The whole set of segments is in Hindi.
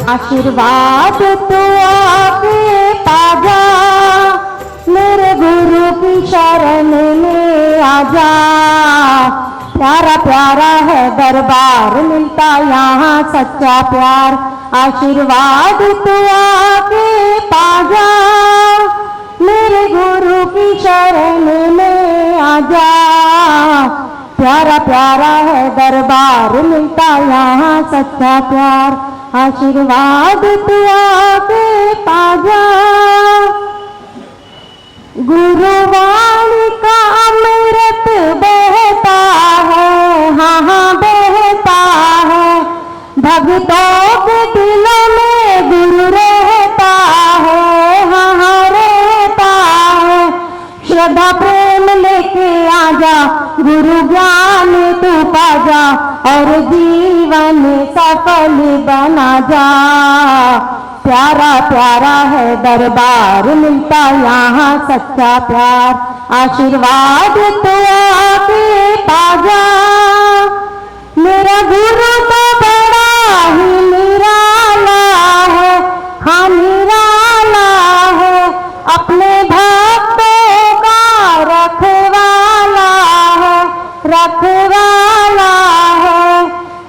आशीर्वाद तो आके पाजा, मेरे गुरु की शरण में आजा। प्यारा प्यारा है दरबार, मिलता यहाँ सच्चा प्यार। आशीर्वाद तो आके पाजा, मेरे गुरु की शरण में आजा। प्यारा प्यारा है दरबार, मिलता यहाँ सच्चा प्यार। आशीर्वाद तू आके पाजा। गुरुवाणी का अमृत बहता है, हाँ हाँ बहता है। भक्तों के दिलों में गुरु रहता है, हाँ हाँ रहता है। श्रद्धा प्रेम लेके आजा, गुरु ज्ञान तू पाजा, और जीवन सफल बना जा। प्यारा प्यारा है दरबार, मिलता यहाँ सच्चा प्यार। आशीर्वाद तो आके पाजा, मेरा गुरु तो बड़ा ही निराला है, हाँ निराला है। अपने भक्तों का रखवाला है, रखवाला है।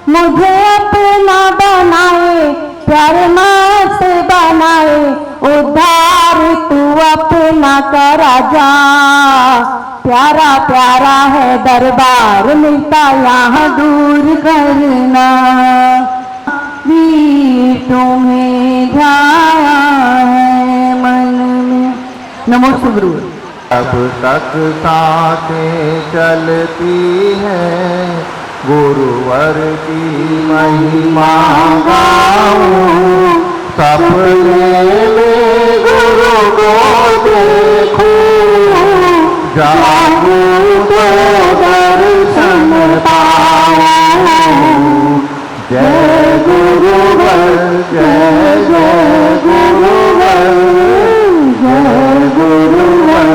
मुझे अपना बनाए, प्यारे मस्त बनाए, उद्धार तू अपना करा जा। प्यारा प्यारा है दरबार, मिलता यहाँ दूर करना भी तुम्हें ध्याया है मन में। नमो गुरु। अब तक साथें चलती है, गुरुवर की महिमा गाऊं। सपने में गुरु को देखूं, जागूं तो दर्शन पाऊं। जय गुरुवर, जय जय गुरुवर, जय गुरुवर,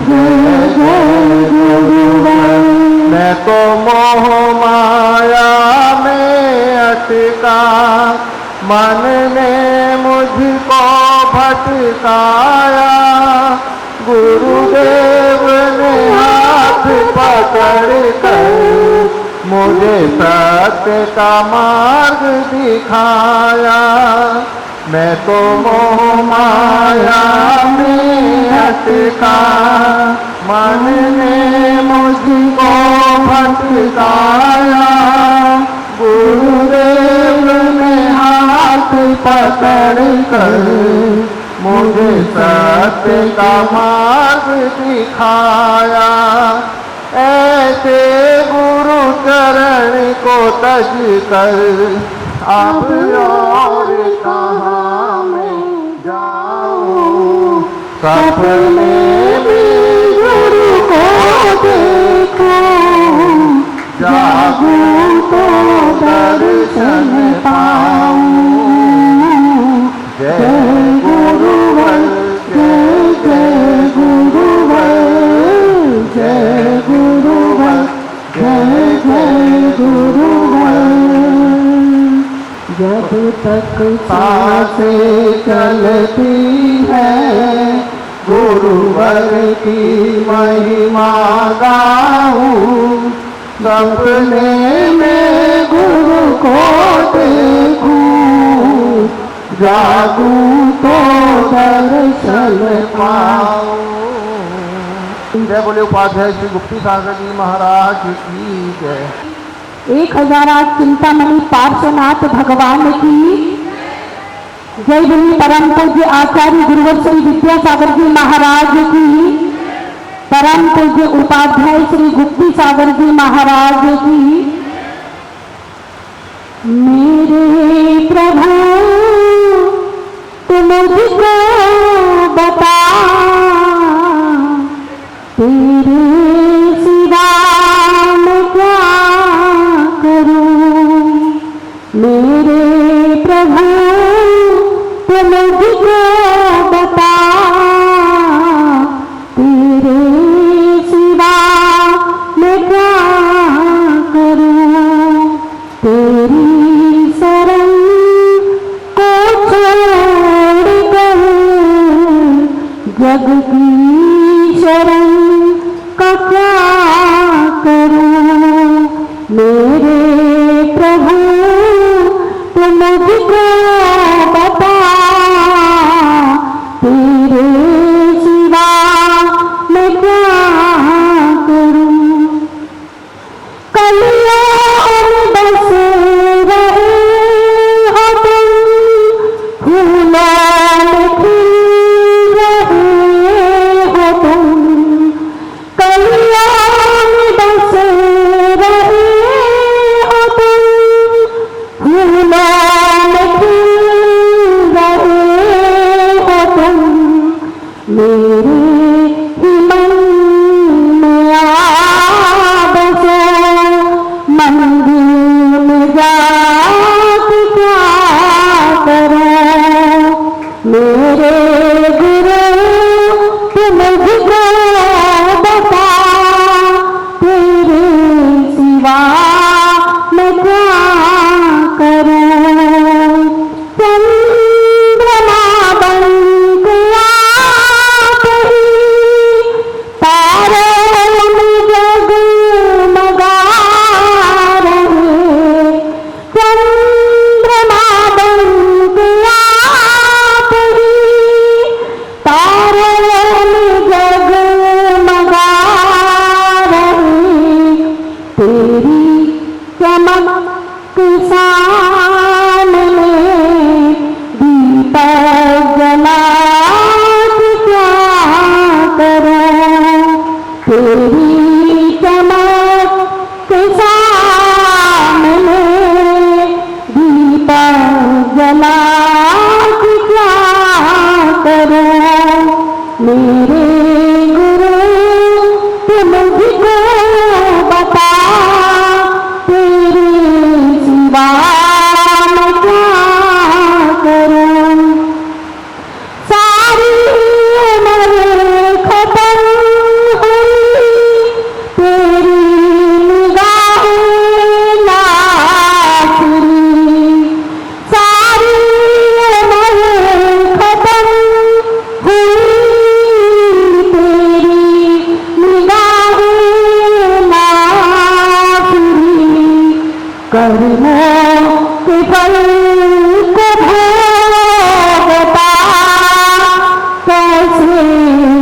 जय जय गुरुवर। मैं तो मोह माया में अटका, मन ने मुझको भटकाया। गुरुदेव ने हाथ पकड़ कर मुझे सत्य का मार्ग दिखाया। मैं तो मोह माया में अटका, मन ने मुझको भटकाया। गुरुदेव ने हाथ पकड़ कर मुझे सत्य का मार्ग दिखाया। ऐसे गुरु चरण को तज कर अब और कहाँ मैं जाऊं। सपने में गुरु को देखूं, जागूं तो दर्शन पाऊं। जय गुरुवर, जय जय गुरुवर, जय गुरुवर, जय जय गुरुवर। जब तक सांसें चलती है, गुरुवर की महिमा गाऊं। सपने में गुरु को देखूं, जागूं तो दर्शन पाऊं। जय बोले उपाध्याय श्री गुप्ती सागर जी महाराज की जय। 1008 चिंतामणि पार्श्वनाथ भगवान की जय। बोली परम पूज्य आचार्य गुरुवर श्री विद्यासागर जी महाराज की, परम पूज्य उपाध्याय श्री गुप्ती सागर जी महाराज की। मेरे प्रभु तुम मुझको बता, तेरे सिवा मैं क्या करूं। मेरे प्रभु तुम मुझको बता, तेरे सिवा मैं क्या करूं। तेरी शरण को की शरण का क्या करूं मेरे प्रभु तुम मुझको बता तेरे सिवा मैं क्या करूं कलियों में बस रहे हो तुम फूलों में खिल रहे हो तुम कलियों में बस रहे हो तुम फूलों में खिल रहे हो तुम मेरे ही मन में आ बसो मंदिर में जाके क्या करो मेरे गुरु तुम मुझको बता तेरे सिवा मैं क्या करूं चंद्रमा बन गया तारों में जगमगा रहे चंद्रमा बन गया तारों में जगमगा रहे तेरी चमक सामने दीपक जला के क्या करूं तेरी चमक के सामने दीपक जला के क्या करूं मेरे गुरु तुम मुझको बता तेरे सिवा मैं क्या करूं सारी उम्र खत्म हुई तेरी निगाहें ना फिरी सारी उम्र खत्म हुई तेरी निगाहें ना फिरी कर्मों के फल को भोगता कैसे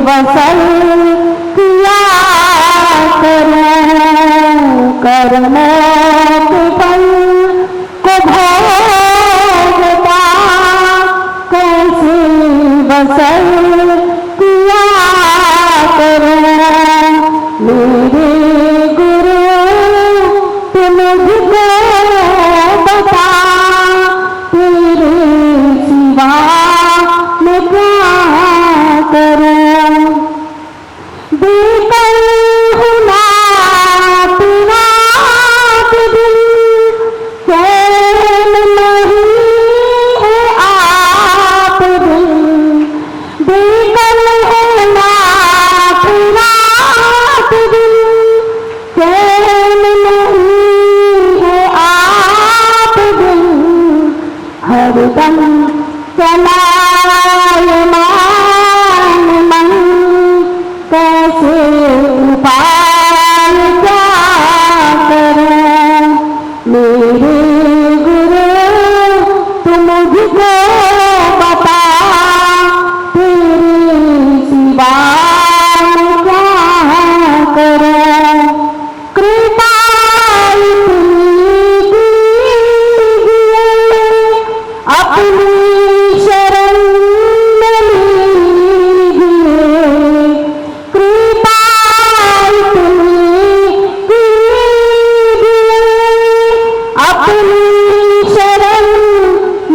वसल किया करूं कर्मों के फल को भोगता कैसे वसल किया करूं मेरे गुरु तुम मुझको बता तेरे सिवा मैं क्या करूं बेकल हुना तेरा दिल चैन नहीं है आप दिल बेकल हुना तेरा दिल चैन नहीं है आप दिल हरदम चलायमान मन कैसे उपाय क्या करूं मेरे गुरु तुम मुझको बता तेरे सिवा मैं क्या करूं कृपा इतनी कीजिए अपनी शरण में लीजिए कृपा इतनी कीजिए अपनी शरण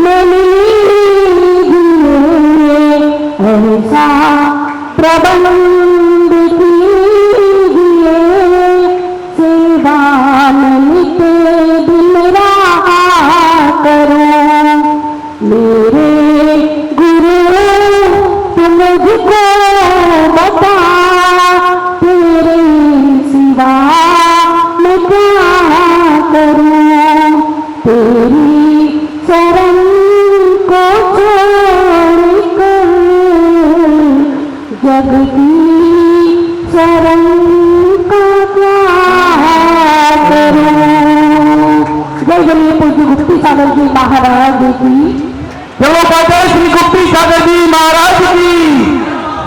में लीजिए ऐसा प्रबंध कीजिए सेवा में नित दिन रहा करूं मेरे गुरु तुम मुझको बता तेरे सिवा मैं क्या करूं तेरी शरण को छोड़कर जग की शरण का क्या करूं। जय बोलिए पूज्य गुप्ती सागर जी महाराज की। चलो कहते श्री गुप्ती सागर जी महाराज की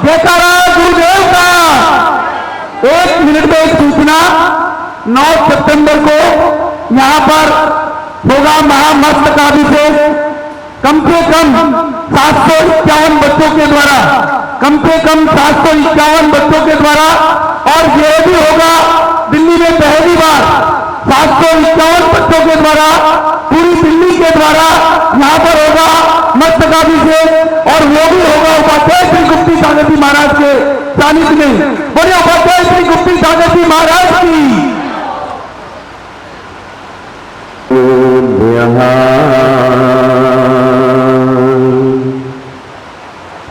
जयकारा गुरुदेव का। 1 मिनट में एक सूचना, 9 सितंबर को यहाँ पर होगा महामस्तकाभिषेक। कम से कम 751 बच्चों के द्वारा, कम से कम 751 बच्चों के द्वारा, और यह भी होगा दिल्ली में पहली बार 751 बच्चों के द्वारा, पूरी दिल्ली के द्वारा यहाँ पर होगा मस्तकाभिषेक। और वो भी होगा उपाध्याय श्री गुप्ती सागर जी महाराज के सानिध्य में। बोलिए उपाध्याय श्री गुप्ती सागर जी महाराज की।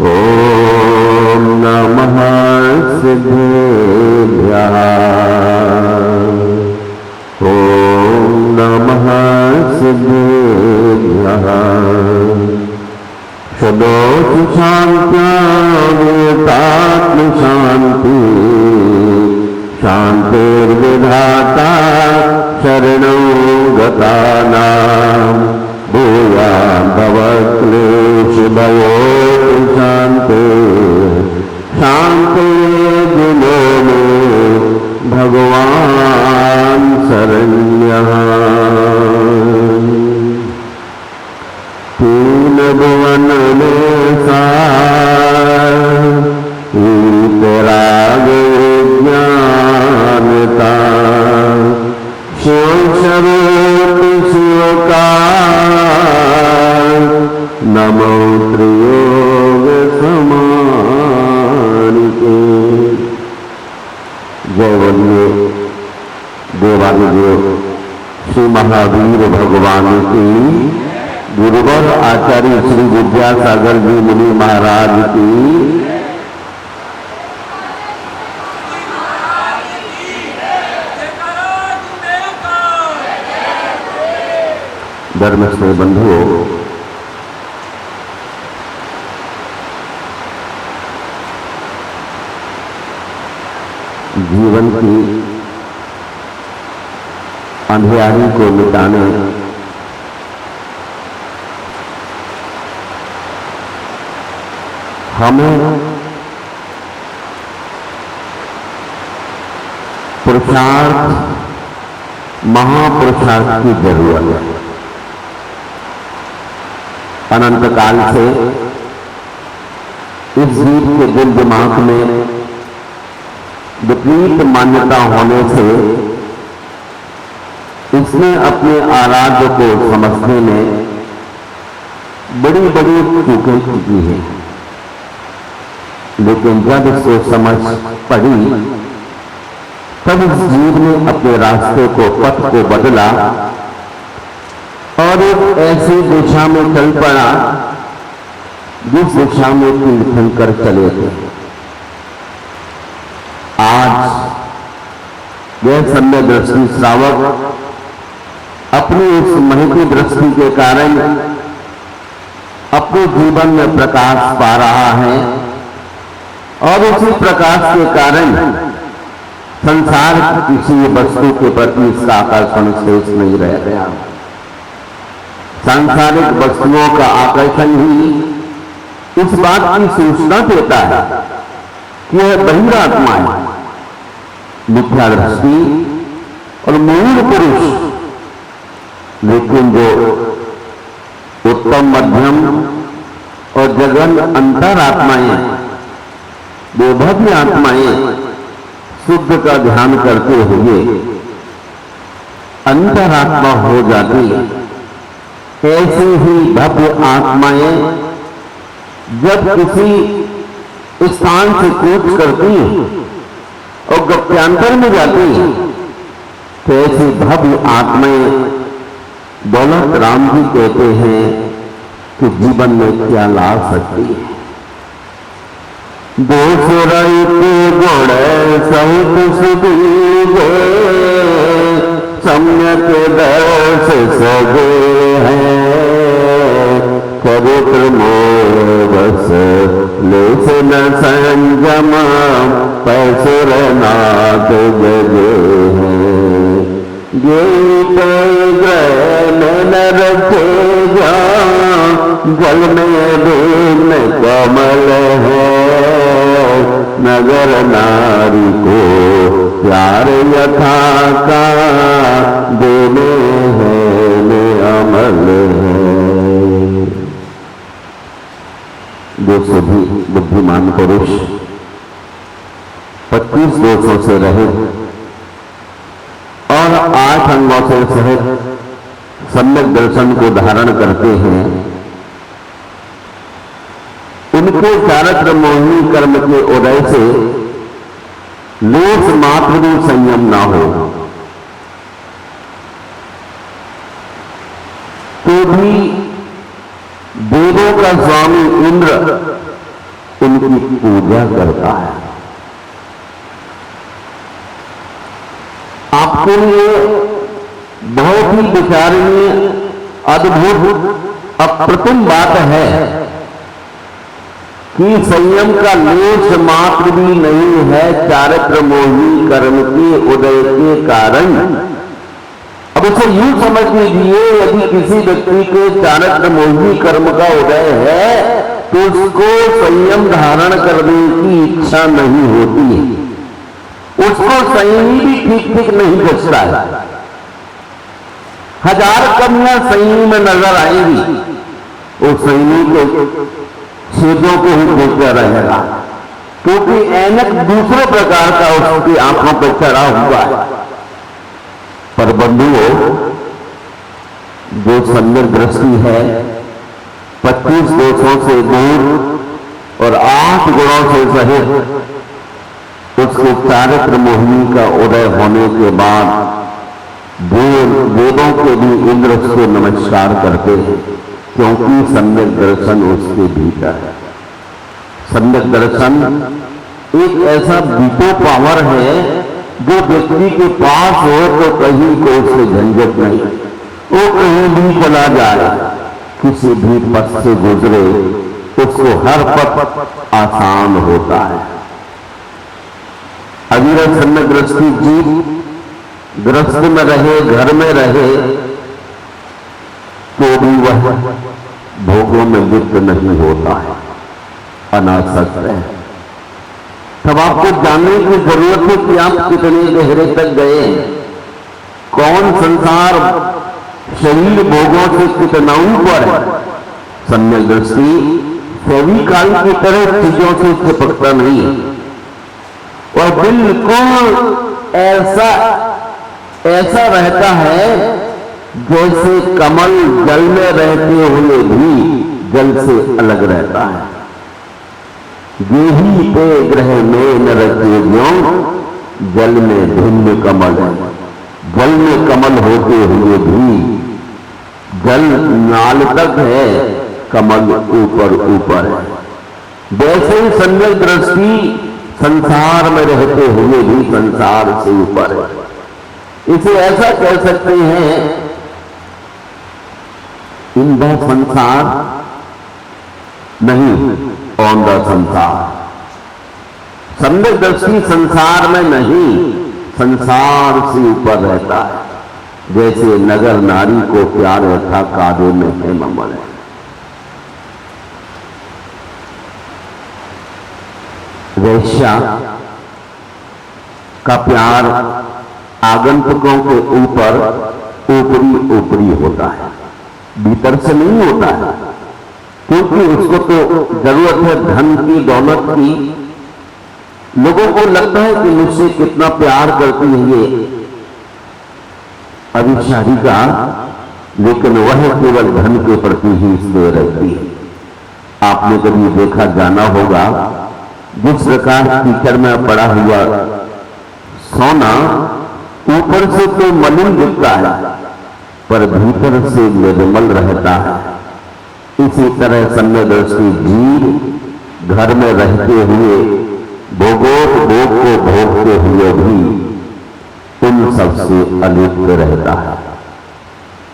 ओम नमः सिद्धेभ्यः। ओम नमः सिद्धेभ्यः। सदोष शान्त्यात्म शांति शांतिर्विधाता शरणं गतानां भूया भवक्लेशभयो शांति शांति दिलो में भगवान शरण्यः। तीन भुवन में तेराग ज्ञानता शिव स्वरूप शिव का नमो त्रियोग समान के। जय बोलिए देवादिदेव श्री महावीर भगवान की, गुरुवर आचार्य श्री विद्यासागर जी मुनि महाराज की। धर्म से बंधुओं, जीवन की अंधियारी को मिटाने हमें पुरुषार्थ, महापुरुषार्थ की जरूरत है। अनंत काल से इस जीव के दिल दिमाग में विपरीत मान्यता होने से इसने अपने आराध्य को समझने में बड़ी बड़ी चूकें की हैं। लेकिन जब इसको समझ पड़ी तब इस जीव ने अपने रास्ते को, पथ को बदला और एक ऐसी दिशा में चल पड़ा जिस दिशा में तीर्थंकर चले थे। आज यह सम्य दृष्टि श्रावक अपनी इस महती दृष्टि के कारण अपने जीवन में प्रकाश पा रहा है और उसी प्रकाश के कारण संसार की किसी वस्तु के प्रति इसका आकर्षण शेष नहीं रह गया। सांसारिक वस्तुओं का आकर्षण ही इस बात की सूचना देता है कि यह बहिरात्मा है, मिथ्या दृष्टि और मूल पुरुष। लेकिन जो उत्तम, मध्यम और जगन अंतरात्माएं, वो भव्य आत्माएं शुद्ध का ध्यान करते हुए अंतरात्मा हो जाती है। ऐसी ही भव्य आत्माएं जब किसी स्थान से कूच करती और गत्यांतर में जाती हैं, तो ऐसी भव्य आत्माएं दौलत राम जी कहते हैं कि जीवन में क्या ला सकती है। दोष रहित गुण सहित सुदीजे सम्यक दर्श सगे हैं। चरित्र मोह बस लेसे न संयम पैसुर नाथ जगे हैं। गीत ग्रह न रखे जा जल में भीम कमल है। नगर नारी को प्यार यथा का देने हैं अमल है। जो सभी बुद्धिमान पुरुष 25 दोषों से रहे और 8 अंगों से सहित सम्यक दर्शन को धारण करते हैं, उनके चारित्र मोहिनी कर्म के उदय से लेश मात्र भी संयम ना हो तो भी देवों का स्वामी इंद्र उनकी पूजा करता है। आपके लिए बहुत ही विचारणीय अद्भुत अप्रतिम बात है कि संयम का लेश मात्र भी नहीं है चारित्र मोहिनी कर्म के उदय के कारण। अब उसे यूं समझ लीजिए, यदि किसी व्यक्ति के चारित्र मोहिनी कर्म का उदय है तो उसको संयम धारण करने की इच्छा नहीं होती है, उसको संयमी भी ठीक ठीक नहीं बचता है। 1000 कमियां संयमी में नजर आएंगी, उस संयमी को छेदों को ही देखता रहेगा, क्योंकि ऐनक दूसरे प्रकार का उसकी आंखों पर चढ़ा हुआ है। पर बंधुओं, जो सम्यक दृष्टि है 25 दोषों से दूर और 8 गुणों से सहित उसके चारित्र मोहिनी का उदय होने के बाद वेदों के भी इंद्र उसको नमस्कार करते हैं, क्योंकि सम्यक दर्शन उसके भीतर है। सम्यक दर्शन एक ऐसा बीटो पावर है जो व्यक्ति के पास हो तो कहीं को उससे झंझट नहीं, वो कहीं भी चला जाए, किसी भी पथ से गुजरे उसको हर पथ आसान होता है। अविरत सम्यक दृष्टि जीव गृहस्थ में रहे, घर में रहे तो भी वह भोगों में लिप्त नहीं होता है, अनासक्त है। तब आपको जानने की जरूरत है कि आप कितने गहरे तक गए, कौन संसार शरीर भोगों से कितना ऊपर है। सम्यक दृष्टि फेविकॉल की तरह चीजों से चिपकता नहीं है और बिल्कुल ऐसा रहता है जैसे कमल जल में रहते हुए भी जल से अलग रहता है। यही पे ग्रह में न रखे ज्यों जल में भिन्न कमल है। जल में कमल होते हुए भी जल नाल तक है, कमल ऊपर ऊपर है। वैसे ही सम्यक दृष्टि संसार में रहते हुए भी संसार से ऊपर है। इसे ऐसा कह सकते हैं, इन द संसार नहीं, ऑन द संसार। सम्यक दृष्टि संसार में नहीं, संसार से ऊपर रहता है। जैसे नगर नारी को प्यार था कादे में है ममल है। वैश्या का प्यार आगंतुकों के ऊपर ऊपरी ऊपरी होता है, भीतर से नहीं होता है, क्योंकि उसको तो जरूरत है धन की, दौलत की। लोगों को लगता है कि मुझसे कितना प्यार करती है ये अभिशारिका, लेकिन वह केवल धन के प्रति ही स्नेह रहती है। आपने कभी देखा, जाना होगा, जिस प्रकार कीचड़ में पड़ा हुआ सोना ऊपर से तो मलिन दिखता है पर भीतर से निर्मल रहता है। इसी तरह सम्यक दृष्टि जीव घर में रहते हुए भोगों भोग को भोगते हुए भी उन सबसे अलिप्त रहता है।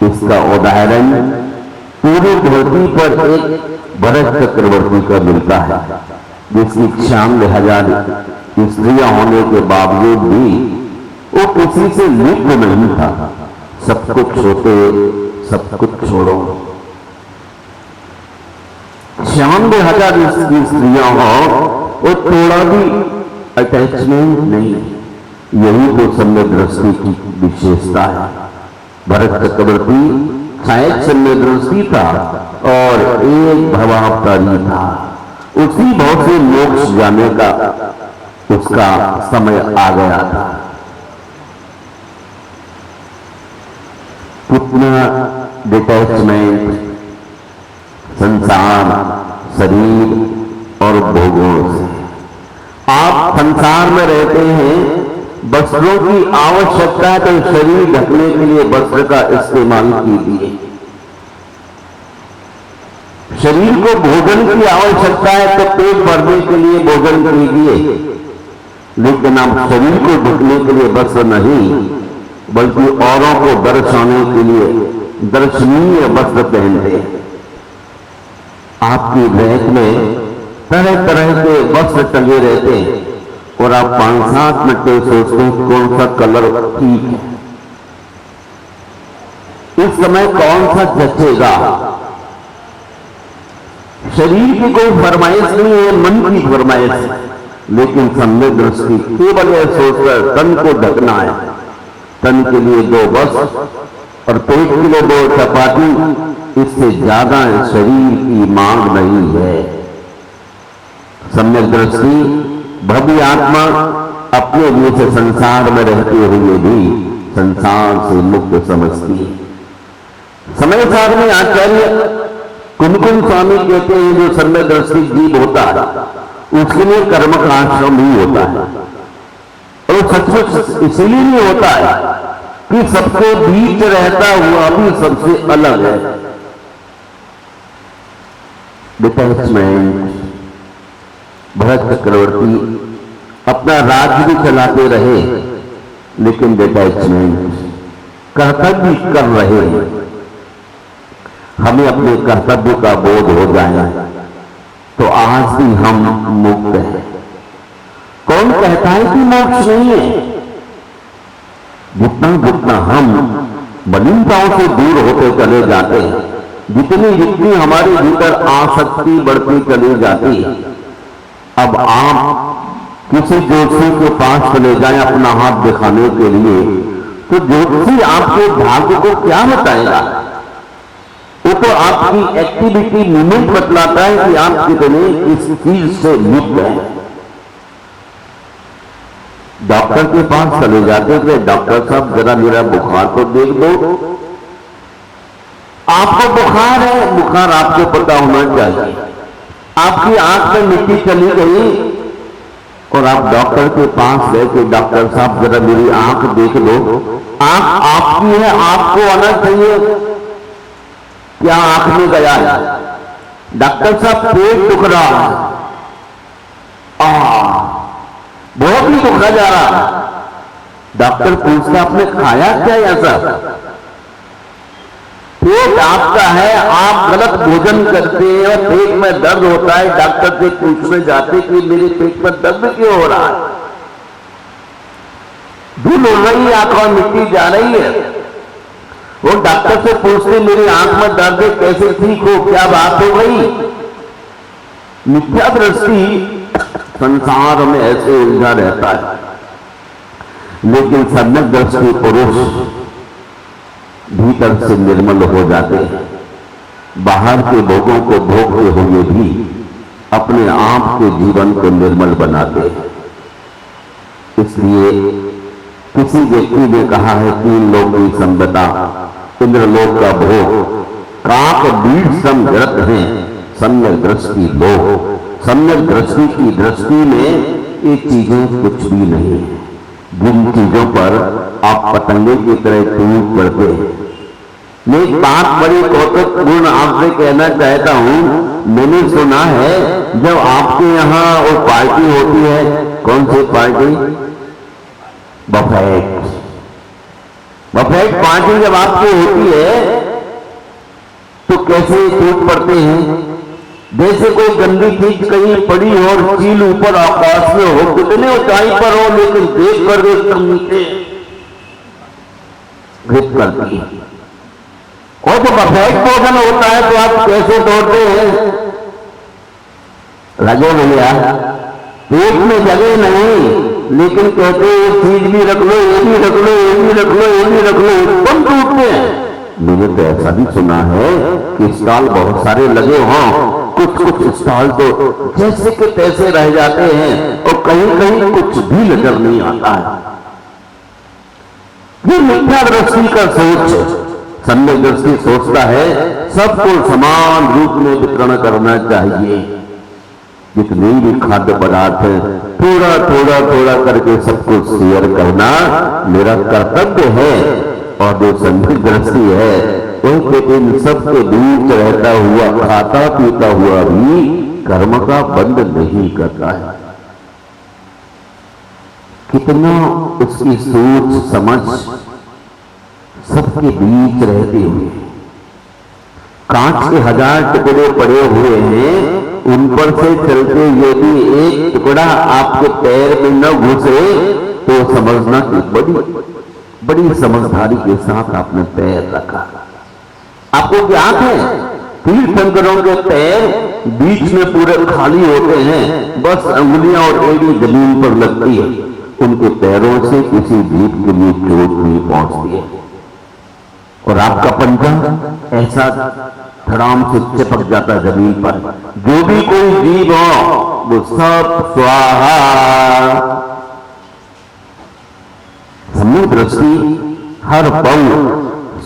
इसका उदाहरण पूरी धरती पर एक भरत चक्रवर्ती का मिलता है, जिसकी 96,000 स्त्रियां होने के बावजूद भी वो किसी से लिप्त नहीं था। सब कुछ होते, सब कुछ छोड़ो। 96,000 स्त्रियां हो और थोड़ा भी अटैचमेंट नहीं। यही तो सम्य दृष्टि की विशेषता है। भरत चक्रवर्ती शायद सम्य दृष्टि था और एक भवावतारी था। उसी भाव से मोक्ष जाने का उसका समय आ गया था। कितना डिटैचमेंट संसार, शरीर और भोगों से। आप संसार में रहते हैं, वस्त्रों की आवश्यकता है तो शरीर ढकने के लिए वस्त्र का इस्तेमाल कीजिए। शरीर को भोजन की आवश्यकता है तो पेट भरने के लिए भोजन कीजिए, लेकिन आप शरीर को ढकने के लिए वस्त्र नहीं, बल्कि औरों को दर्शाने के लिए दर्शनीय वस्त्र पहनते हैं। आपकी रैक में तरह तरह के वस्त्र टंगे रहते हैं और आप 5-7 मिनट में सोचते हैं कौन सा कलर ठीक है, इस समय कौन सा जचेगा। शरीर की कोई फरमाइश नहीं है, मन की फरमाइश है। लेकिन सम्य दृष्टि केवल यह सोचकर तन को ढकना है। तन के लिए 2 वस्त्र और पेट के लिए 2 चपाती, इससे ज्यादा शरीर की मांग नहीं है। सम्यक दृष्टि भव्य आत्मा अपने लिए से संसार में रहते हुए भी संसार से मुक्त समझती है। समय सार में आचार्य कुमकुम स्वामी कहते हैं जो सम्यक दृष्टि जीव होता है उसके लिए कर्म का आश्रम ही होता है। और सचमुच इसीलिए नहीं होता है कि सबके बीच रहता हुआ भी सबसे अलग है। डिटैचमेंट। भरत चक्रवर्ती अपना राज्य भी चलाते रहे, लेकिन डिटैचमेंट, कर्तव्य कर रहे हैं। हमें अपने कर्तव्य का बोध हो जाए तो आज भी हम मुक्त हैं। कौन कहता है कि मोक्ष नहीं है? जितना जितना हम मलिनताओं से दूर होते चले जाते हैं, जितनी जितनी हमारे भीतर आसक्ति बढ़ती चली जाती है। अब आप किसी ज्योतिषी के पास चले जाएं अपना हाथ दिखाने के लिए, तो ज्योतिषी आपके भाग्य को क्या बताएगा? वो तो आपकी एक्टिविटी मूवमेंट बतलाता है कि आप कितने इस चीज से मुक्त हैं। डॉक्टर के पास चले जाते थे, डॉक्टर साहब जरा मेरा बुखार तो देख दो। आपको बुखार है, बुखार आपको पता होना चाहिए। आपकी आंख में मिट्टी चली गई और आप डॉक्टर के पास गए कि डॉक्टर साहब जरा मेरी आंख देख दो। आंख आपकी है, आपको आना चाहिए। क्या आंख में गया है? डॉक्टर साहब पेट दुख रहा है, बहुत ही दुखा जा रहा है। डॉक्टर पूछता आपने खाया क्या ऐसा? पेट आपका है, आप गलत भोजन करते हैं और पेट में दर्द होता है। डॉक्टर से पूछने जाते कि मेरे पेट में दर्द क्यों हो रहा है? धूल उड़ रही है, आंखों में मिट्टी जा रही है। वो डॉक्टर से पूछते मेरी आंख में दर्द है, कैसे ठीक हो, क्या बात हो गई? मिथ्या दृष्टि संसार में ऐसे उलझा रहता है, लेकिन सम्यक दृष्टि पुरुष भीतर से निर्मल हो जाते हैं। बाहर के भोगों को भोगते हुए भी अपने आप के जीवन को निर्मल बनाते हैं। इसलिए किसी व्यक्ति ने कहा है 3 लोक की संपदा, इंद्रलोक का भोग, काक बीड़ सम जरत हैं, सम्यक दृष्टि लोक। सम्यक दृष्टि की दृष्टि में ये चीजें कुछ भी नहीं है। जिन चीजों पर आप पतंगे की तरह टूट पड़ते हैं। मैं एक बात बड़ी कौतुकपूर्ण आपसे कहना चाहता हूं। मैंने सुना है जब आपके यहाँ वो पार्टी होती है, कौन सी पार्टी? बफेट। बफेट पार्टी जब आपकी होती है तो कैसे टूट पड़ते हैं। जैसे कोई गंदी चीज कहीं पड़ी और चील ऊपर आकाश में हो, कितने ऊंचाई पर हो, लेकिन देख कर एकदम नीचे ग्रिप करती है। और जब अवैध भोजन होता है तो आप कैसे दौड़ते हैं। लगे भैया पेट में जगह नहीं, लेकिन कहते ये चीज भी रख लो, ये भी रख लो, ये भी रख लो, ये भी रख लो, एकदम टूटते हैं। मैंने तो ऐसा भी सुना है कि स्टॉल बहुत सारे लगे हों, कुछ स्टॉल तो जैसे के तैसे रह जाते हैं और कहीं कहीं कुछ भी नजर नहीं आता है। ये मिथ्या दृष्टि का सोच। सम्यक दृष्टि सोचता है सबको समान रूप में वितरण करना चाहिए। जितने भी खाद्य पदार्थ है थोड़ा थोड़ा थोड़ा करके सबको शेयर करना मेरा कर्तव्य है। और जो सम्यक दृष्टि है वो इन सबके बीच रहता हुआ खाता पीता हुआ भी कर्म का बंद नहीं करता है। कितना उसकी सोच समझ सबके बीच रहते हुए। कांच के 1000 टुकड़े पड़े हुए हैं, उन पर से चलते यदि एक टुकड़ा आपके पैर में न घुसे तो समझना कि बड़ी समझदारी के साथ आपने पैर रखा। आपको ज्ञात है तीर्थंकरों के पैर बीच में पूरे खाली होते हैं, बस अंगुलियां और एड़ी जमीन पर लगती है। उनके पैरों से किसी जीव के लिए चोट नहीं पहुंचती है। और आपका पंजा ऐसा धड़ाम से चिपक जाता है जमीन पर। जो भी कोई जीव हो वो सब स्वाहा। सम्यक दृष्टि हर पल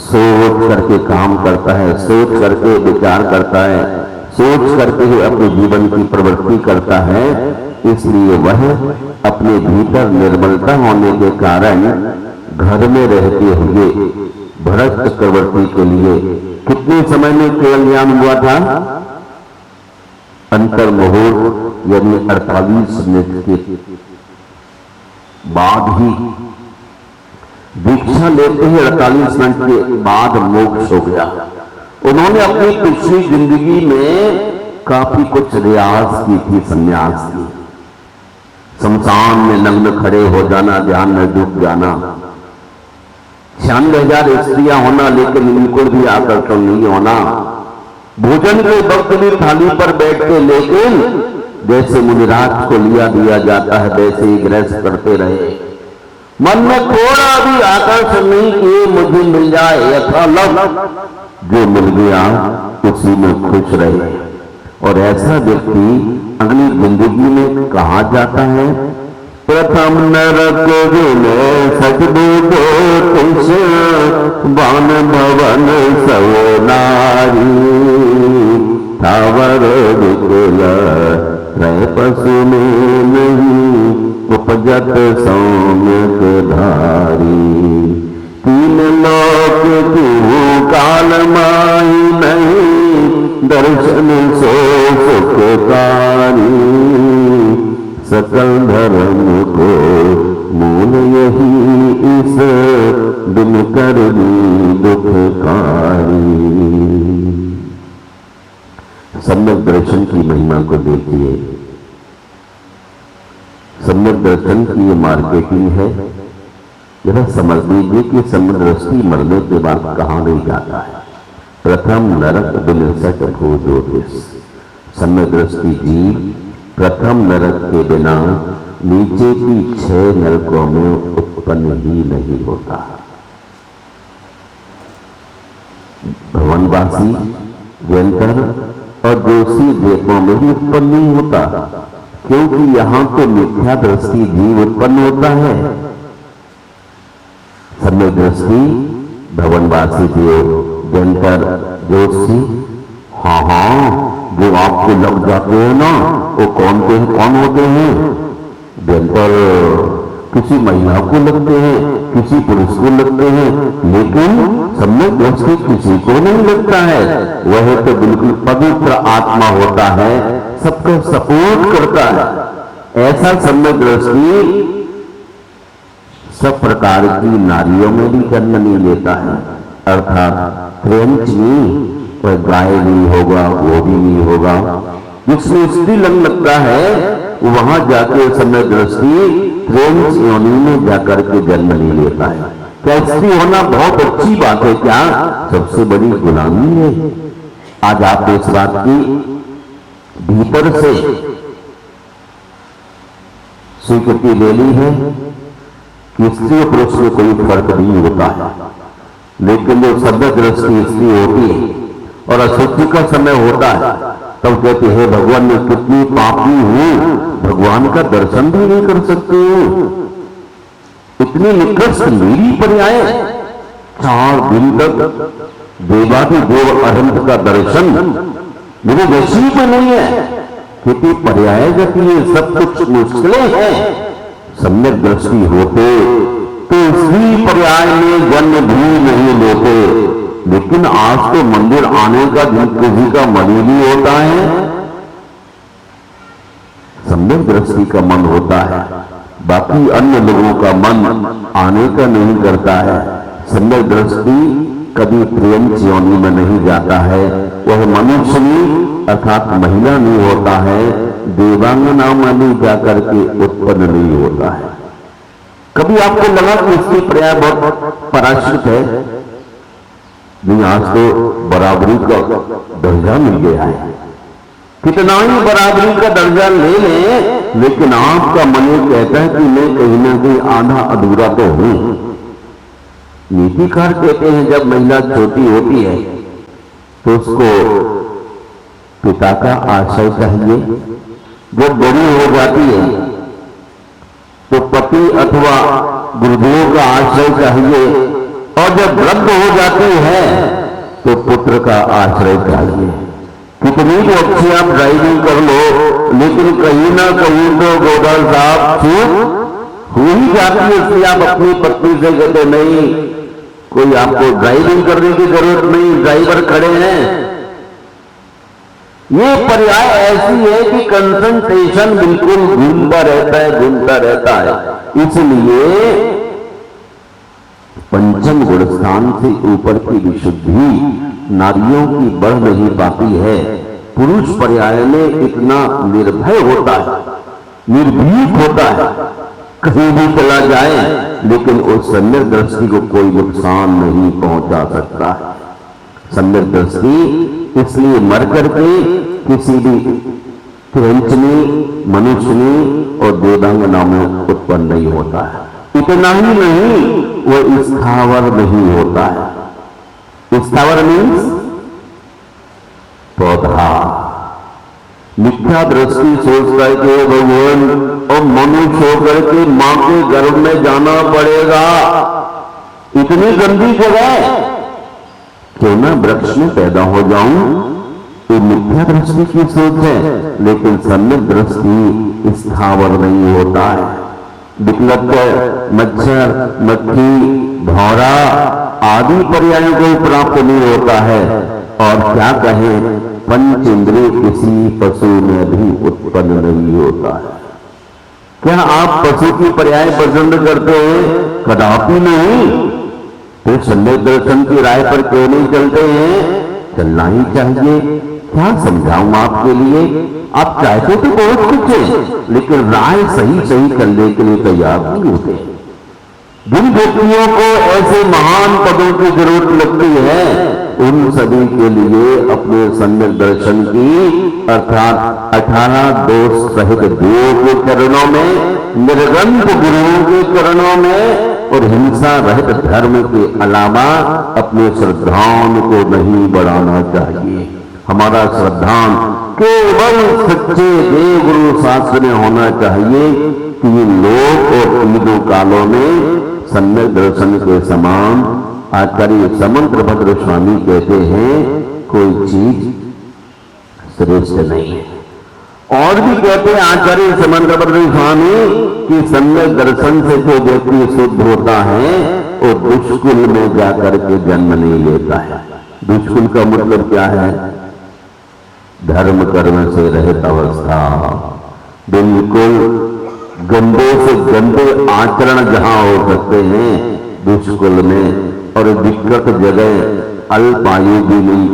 सोच करके काम करता है, सोच करके विचार करता है, सोच करके ही अपने जीवन की प्रवृत्ति करता है। इसलिए वह अपने भीतर निर्मलता होने के कारण घर में रहते हुए भरत चक्रवर्ती के लिए कितने समय में कल्याण हुआ था। अंतर मुहूर्त यानी 48 मिनट के बाद ही दीक्षा लेते ही 48 मिनट के बाद मोक्ष हो गया। उन्होंने अपनी पिछली जिंदगी में काफी कुछ रियाज की थी, संन्यास की। शमशान में नग्न खड़े हो जाना, ध्यान में डूब जाना, 96,000 स्त्रियां होना, लेकिन इनको भी आकर्षण नहीं होना। भोजन के वक्त भी थाली पर बैठ के, लेकिन जैसे मुनिराज को लिया दिया जाता है वैसे ही गृहस्थ करते रहे। मन में थोड़ा भी आकर्षण नहीं कि मुझे मिल जाए, यथालव जो मिल गया उसी में खुश रहे। और ऐसा व्यक्ति अगली जिंदगी में कहा जाता है, प्रथम नरक विनय सजबूतो तिस बान भवन सव नारी थावर विकुल रह पशु में नहीं उपजत सौम्यक धारी। तीन लोक तू काल माही नहीं दर्शन सो सुखकारी। सकल धर्म को मूल यही इस दिन करनी दुखकारी। सम्यक दर्शन की महिमा को देखिए। सम्यक दर्शन की ये मार्केटिंग है। जरा समझ लीजिए कि सम्यक दृष्टि मरने के बाद कहाँ नहीं जाता है। प्रथम नरक विनिर्सट भूज्योतिष। सम्यक दृष्टि जीव प्रथम नरक के बिना नीचे की 6 नरकों में उत्पन्न ही नहीं होता। भवनवासी, जयंतर और जोशी द्वीपों में भी उत्पन्न नहीं होता, क्योंकि यहां तो मिथ्या दृष्टि जीव उत्पन्न होता है। सम्यक दृष्टि भवनवासी देव, जयंतर, जोशी, हाँ जो आपको लग जाते हैं ना, वो कौन होते हैं। जयंतर किसी महिला को लगते हैं, किसी पुरुष को लगते हैं, लेकिन सम्यक दृष्टि किसी को नहीं लगता है। वह तो बिल्कुल पवित्र आत्मा होता है, सबको सपोर्ट करता है। ऐसा सम्यक दृष्टि सब प्रकार की नारियों में भी जन्म नहीं लेता है। अर्थात प्रेमचनी वह गाय नहीं होगा, वो भी नहीं होगा। जिसमें स्त्री लंग लगता है वहां जाके समय दृष्टि प्रेम योनि में जाकर के जन्म नहीं लेता है। क्या स्त्री होना बहुत अच्छी बात है? क्या सबसे बड़ी गुलामी है? आज आपने इस बात की भीतर से स्वीकृति ले ली है कि स्त्री और पुरुष में कोई फर्क नहीं होता है। लेकिन जो सभ्य दृष्टि स्त्री होती है और अशुद्धि का समय होता है तब कहते हैं भगवान मैं कितनी पापी हूं, भगवान का दर्शन भी नहीं कर सकती हूं। इतनी निकृष्ट मेरी पर्याय 4 दिन तक देवाधिदेव अनंत का दर्शन मेरे नसीब में नहीं है। क्योंकि पर्याय गति ये सब कुछ मुश्किलें हैं। सम्यक दृष्टि होते तो इसी पर्याय में जन्म भी नहीं लेते। लेकिन आज तो मंदिर आने का किसी का मन ही नहीं होता है। सम्यक दृष्टि का मन होता है, बाकी अन्य लोगों का मन आने का नहीं करता है। सम्यक दृष्टि कभी प्रेम योनि में नहीं जाता है। वह मनुष्य अर्थात महिला नहीं होता है, देवांगना में भी जाकर के उत्पन्न नहीं होता है। कभी आपको लगा कि इसकी पर्याय बहुत पराश्रित है? नहीं, आज तो बराबरी का दर्जा मिल गया है। कितना ही बराबरी का दर्जा ले लें, लेकिन आपका मन ये कहता है कि मैं कहीं ना कहीं आधा अधूरा तो हूं। नीतिकार कहते हैं जब महिला छोटी होती है तो उसको पिता का आश्रय चाहिए। जब बड़ी हो जाती है तो पति अथवा गुरुदेव का आश्रय चाहिए, और जब वृद्ध हो जाती है तो पुत्र का आश्रय चाहिए। कितनी भी अच्छी आप ड्राइविंग कर लो, लेकिन कहीं ना कहीं तो गोदाल साहब चूक हो ही जाती है। इसलिए आप अपनी पत्नी से कहते नहीं, कोई आपको ड्राइविंग करने की जरूरत नहीं, ड्राइवर खड़े हैं। ये पर्याय ऐसी है कि कंसंट्रेशन बिल्कुल घूमता रहता है। इसलिए पंचम गुण स्थान से ऊपर की विशुद्धि नारियों की बढ़ नहीं पाती है। पुरुष पर्याय में इतना निर्भय होता है, निर्भीक होता है, कहीं भी चला जाए लेकिन उस सम्यक दृष्टि को कोई नुकसान नहीं पहुंचा सकता है। सम्यक दृष्टि इसलिए मर करके किसी भी क्रंचनी, मनुष्यनी और देवांगना में उत्पन्न नहीं होता है। इतना ही नहीं, वह स्थावर नहीं होता है। स्थावर मीन्स पौधा। मिथ्या दृष्टि सोचता है कि भगवान और मनुष्य होकर के मां के गर्भ में जाना पड़ेगा, इतनी गंदी जगह, क्यों ना वृक्ष में पैदा हो जाऊं। ये मिथ्या दृष्टि की सोच है। लेकिन सम्यक दृष्टि स्थावर नहीं होता है। विकल्प मच्छर, मक्खी, भौरा आदि पर्यायों को प्राप्त नहीं होता है। और क्या कहें, पंच इंद्रिय किसी पशु में भी उत्पन्न नहीं होता है। क्या आप पशु की पर्याय पसंद करते हैं? कदापि नहीं। तो सम्यक दर्शन की राय पर क्यों नहीं चलते हैं? चलना ही चाहिए। क्या समझाऊं आपके लिए? आप चाहते तो बहुत कुछ है, लेकिन राय सही करने के लिए तैयार नहीं होते। जिन व्यक्तियों को ऐसे महान पदों की जरूरत लगती है, उन सभी के लिए अपने सम्यक दर्शन की अर्थात 18 दोष सहित देव के चरणों में, निर्गंध गुरुओं के चरणों में और हिंसा रहित धर्म के अलावा अपने श्रद्धाओं को नहीं बढ़ाना चाहिए। हमारा श्रद्धान केवल सच्चे देव गुरु शास्त्र में होना चाहिए कि लोक और तीनों कालों में सम्यक दर्शन के समान आचार्य समंत्र भद्र स्वामी कहते हैं कोई चीज श्रेष्ठ नहीं है। और भी कहते हैं आचार्य समंत्र भद्र स्वामी कि सम्यक दर्शन से जो व्यक्ति शुद्ध होता है वो दुष्कुल में जाकर के जन्म नहीं लेता है। दुष्कुल का मतलब क्या है? धर्म कर्म से रहित अवस्था, बिल्कुल गंदे से गंदे आचरण जहां हो सकते हैं दुष्कुल में, और विकृत जगह अल्पायु भी नहीं,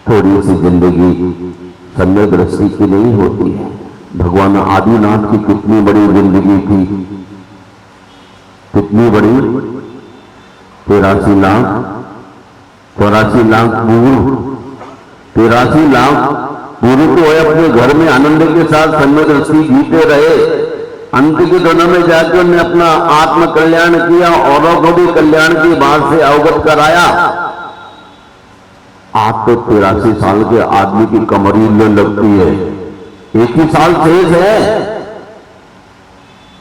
थोड़ी सी जिंदगी सम्यक दृष्टि की नहीं होती है। भगवान आदिनाथ की कितनी बड़ी जिंदगी थी, कितनी बड़ी, 83 लाख 84 लाख पूर्व, 83 लाख पूर्व तो अपने घर में आनंद के साथ सम्यक दृष्टि जीते रहे। अंत के दिनों में जाकर उन्होंने अपना आत्म कल्याण किया, औरों को भी कल्याण की बात से अवगत कराया। आज तो 83 साल के आदमी की कमर हिलने लगती है, एक ही साल शेष है,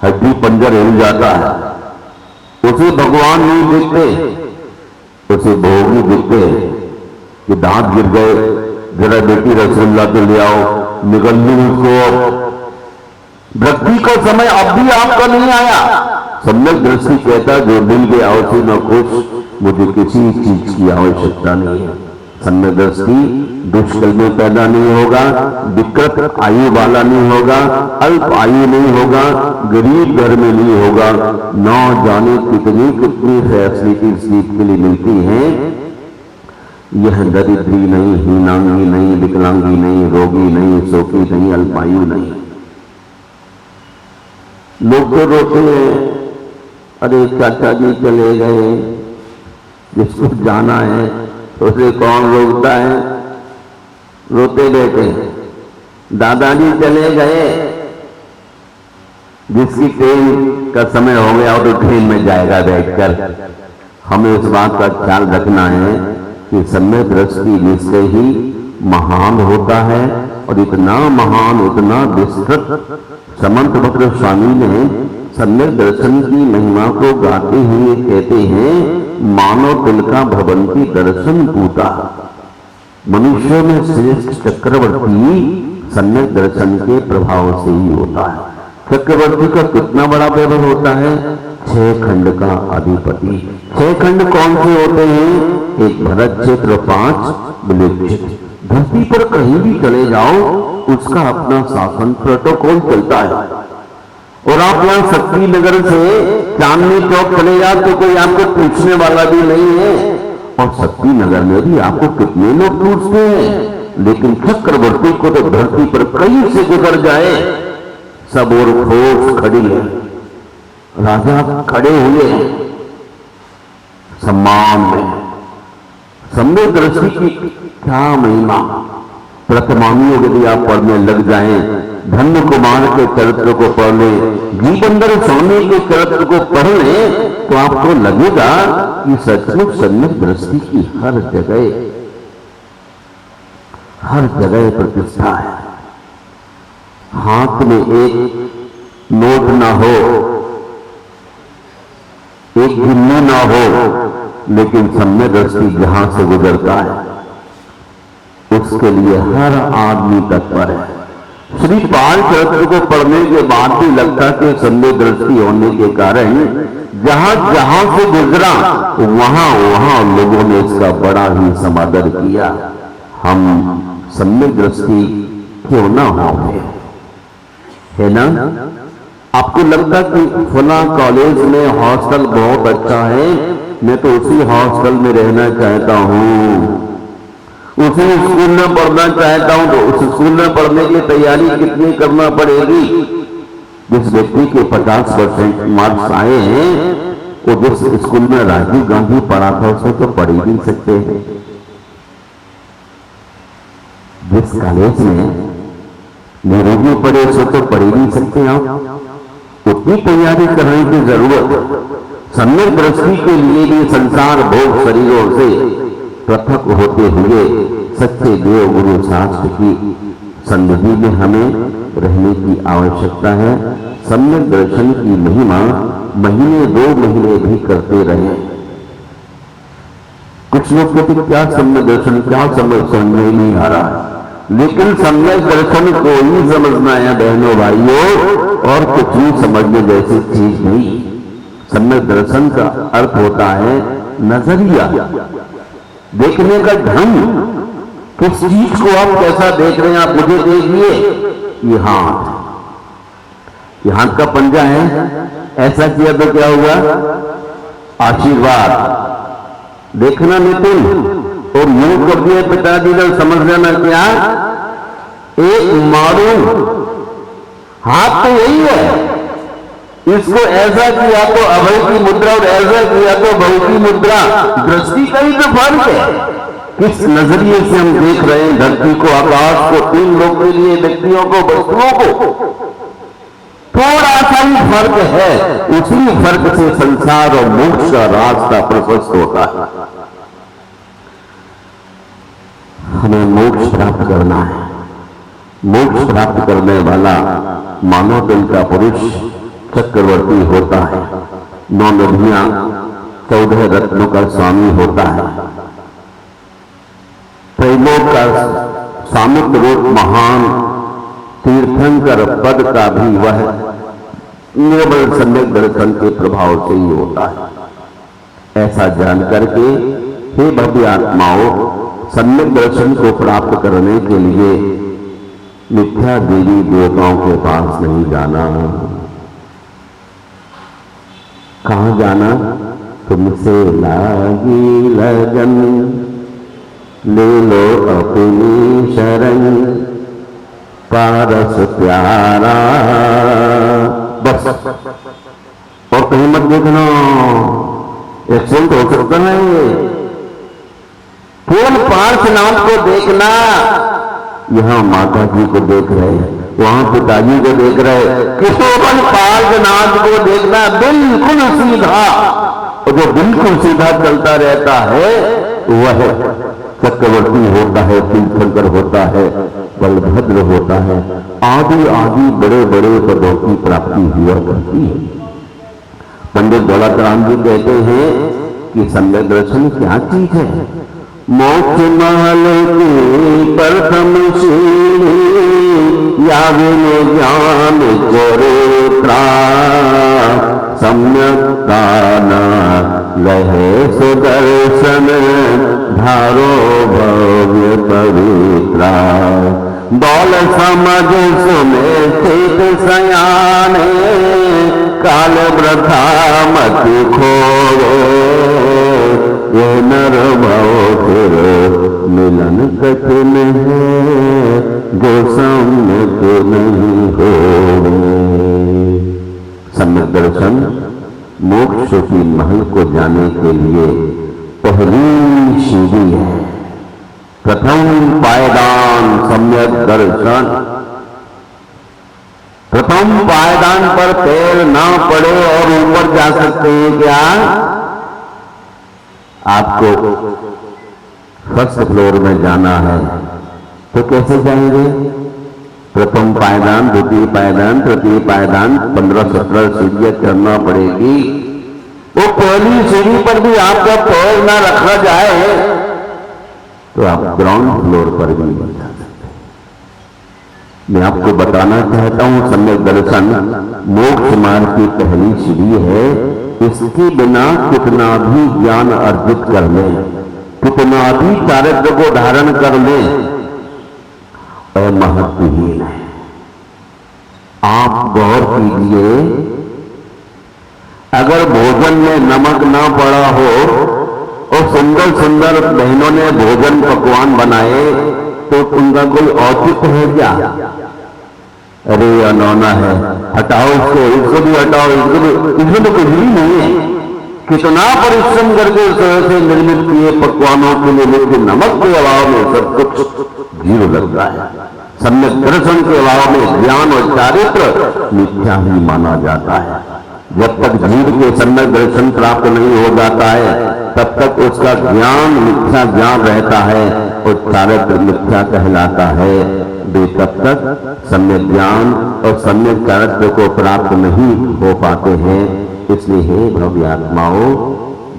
हड्डी पंजर हिल जाता है। उसे भगवान नहीं दिखते, उसे भोग नहीं दिखते कि दांत गिर गए, जरा बेटी रसगुल्ला के ले आओ, निकल ली उसको। व्यक्ति को समय अब भी आपका नहीं आया। सम्यक दृष्टि कहता जो दिल के आवश्यक न खुश, मुझे किसी चीज की आवश्यकता नहीं है। सम्यक दृष्टि दुष्कल में पैदा नहीं होगा, विकृत आयु वाला नहीं होगा, अल्प आयु नहीं होगा, गरीब घर में नहीं होगा। न जाने कितनी कितनी फैसिलिटी सीख के लिए मिलती है। यह दरिद्री नहीं, हीनांगी नहीं, विकलांगी नहीं, रोगी नहीं, शोकी नहीं, अल्पायु नहीं। लोग तो रोते हैं, अरे चाचा जी चले गए, जिसको जाना है उसे कौन रोकता है, रोते बैठे। दादाजी चले गए, जिसकी ट्रेन का समय हो गया और तो ट्रेन में जाएगा बैठकर। हमें इस बात का ख्याल रखना है कि सम्यक दृष्टि निश्चय ही महान होता है, और इतना महान, इतना विस्तृत समंत भद्र स्वामी ने सम्यक दर्शन की महिमा को गाते हुए कहते हैं, मानव तिलका भवंती दर्शन पूता। मनुष्यों में श्रेष्ठ चक्रवर्ती सम्यक दर्शन के प्रभाव से ही होता है। चक्रवर्ती का कितना बड़ा वैभव होता है? 6 खंड का अधिपति। 6 खंड कौन से होते हैं? एक भरत क्षेत्र, 5 विलेप। धरती पर कहीं भी चले जाओ, उसका अपना शासन प्रोटोकॉल चलता है। और आप यहाँ शक्ति नगर से चांदनी चौक चले जाओ तो कोई आपको पूछने वाला भी नहीं है। और शक्ति नगर में भी आपको कितने लोग पूछते हैं, लेकिन चक्रवर्ती को तो धरती पर कहीं से गुजर जाए, सब और फौज खड़ी है, राजा खड़े हुए हैं सम्मान में। सम्यक दृष्टि की क्या महिमा! प्रथमानियों यदि आप पढ़ने लग जाएं, धन्य कुमार के चरित्र को पढ़ ले, जीवंदर स्वामी के चरित्र को पढ़ ले, तो आपको लगेगा कि सचमुच सम्यक दृष्टि की हर जगह प्रतिष्ठा है। हाथ में एक नोट ना हो, एक गिन्नी ना हो, लेकिन सम्यक दृष्टि जहां से गुजरता है उसके लिए हर आदमी तत्पर है। श्री पाल चरित्र को पढ़ने के बाद भी लगता कि सम्यक दृष्टि होने के कारण जहां जहां से गुजरा वहां वहां लोगों ने इसका बड़ा ही समादर किया। हम सम्यक दृष्टि क्यों ना हो, है ना? आपको लगता कि फला कॉलेज में हॉस्टल बहुत अच्छा है, मैं तो उसी हॉस्टल में रहना चाहता हूं, उसी स्कूल में पढ़ना चाहता हूं, तो उस स्कूल में पढ़ने की तैयारी कितनी करना पड़ेगी? जिस व्यक्ति के 50% मार्क्स आए हैं, वो जिस स्कूल में राजीव गांधी पढ़ा था उसे तो पढ़ ही नहीं सकते हैं। जिस कॉलेज में नेहरू जी पढ़े उसे तो पढ़ ही नहीं सकते आप। उतनी तैयारी करने की जरूरत। सम्यक दृष्टि के लिए भी संसार भोग शरीरों से पृथक होते हुए सच्चे देव गुरु शास्त्र की सन्निधि में हमें रहने की आवश्यकता है। सम्यक दर्शन की महिमा महीने 2 महीने भी करते रहे। कुछ लोग कहते क्या सम्यक दर्शन, क्या समझ में नहीं आ रहा है, लेकिन सम्यक दर्शन को ही समझना है बहनों भाइयों, और कुछ भी समझने जैसी चीज नहीं। सम्यक दर्शन का अर्थ होता है नजरिया, देखने का ढंग। किस चीज को आप कैसा देख रहे हैं? आप मुझे देखिए, ये हाथ का पंजा है, ऐसा किया तो क्या हुआ? आशीर्वाद। देखना नितिन, और यूं कर दिए पिताजी ने, समझ लेना क्या, एक मारू हाथ तो यही है, इसको ऐसा किया तो अभय की मुद्रा और ऐसा किया तो भव की मुद्रा, दृष्टि का ही तो फर्क है। किस नजरिए से हम देख रहे हैं धरती को, आकाश को, तीन लोगों के लिए, व्यक्तियों को, वस्तुओं को, थोड़ा सा ही फर्क है। उसी फर्क से संसार और मोक्ष का रास्ता प्रशस्त होता है। हमें मोक्ष प्राप्त करना है। मोक्ष प्राप्त करने वाला मानव दिल का पुरुष चक्रवर्ती होता है, 9 नदियां 14 रत्नों का स्वामी होता है, त्रैलोक का सामित रूप महान तीर्थंकर पद का भी वह निर्बल सम्यक दर्शन के प्रभाव से ही होता है। ऐसा जान करके हे भव्य आत्माओं, सम्यक दर्शन को प्राप्त करने के लिए मिथ्या देवी देवताओं के पास नहीं जाना। कहां जाना? तुमसे लागी लगन, ले लो अपनी शरण, पारस प्यारा, बस और कहीं मत देखना। एक्सीडेंट हो सकता है। केवल पार्श्वनाथ को देखना। यहां माता जी को देख रहे हैं, वहां पिताजी को देख रहे, केवल पार्श्वनाथ को देखना, बिल्कुल सीधा। और जो बिल्कुल सीधा चलता रहता है वह चक्रवर्ती होता है, तीर्थंकर होता है, बलभद्र होता है, आदि आदि बड़े बड़े पदों की प्राप्ति हुआ करती है। पंडित दौलतराम जी कहते हैं कि सम्यक दर्शन क्या चीज है? मोक्ष महल की प्रथम सीढ़ी, याविन ज्ञान चरित्रा, सम्यक काना लहे सुदर्शन, धारो भव्य पवित्रा, दौल समझ सुने स्थित सयाने, काल वृथा मत खोवे, ये नर भव फिर मिलन कठिन है, जो सम्यक नहीं होवे। सम्यक दर्शन मोक्ष की महल को जाने के लिए पहली सीढ़ी है, प्रथम पायदान सम्यक दर्शन। प्रथम पायदान पर पैर ना पड़े और ऊपर जा सकते हैं क्या? आपको फर्स्ट फ्लोर में जाना है तो कैसे जाएंगे? प्रथम पायदान, द्वितीय पायदान, तृतीय पायदान, 15-17 सीढ़ियां करना पड़ेगी। वो पहली सीढ़ी पर भी आपका पैर ना रखा जाए तो आप ग्राउंड फ्लोर पर भी बन जा सकते हैं। मैं आपको बताना चाहता हूं, सम्यक दर्शन मोक्ष मार्ग की पहली सीढ़ी है। इसके बिना कितना भी ज्ञान अर्जित कर ले, कितना भी चारित्र को धारण कर ले, महत्वहीन है। आप गौर कीजिए, अगर भोजन में नमक ना पड़ा हो और सुंदर सुंदर बहनों ने भोजन पकवान बनाए तो उनका कोई औचित्य है क्या? अरे अनौना है, हटाओ इसको भी हटाओ, इसमें तो कुछ भी नहीं है। कितना परिश्रम करके इस तरह से निर्मित किए पकवानों के लिए, लेकिन नमक के अभाव में सब कुछ जीरो लगता है। सम्यक दर्शन के अभाव में ज्ञान और चारित्र मिथ्या ही माना जाता है। जब तक जीव के सम्यक दर्शन प्राप्त नहीं हो जाता है तब तक उसका ज्ञान मिथ्या ज्ञान रहता है और चारित्र मिथ्या कहलाता है। वे तब तक सम्यक ज्ञान और सम्यक चारित्र को प्राप्त नहीं हो पाते हैं। इसलिए हे भव्य आत्माओं,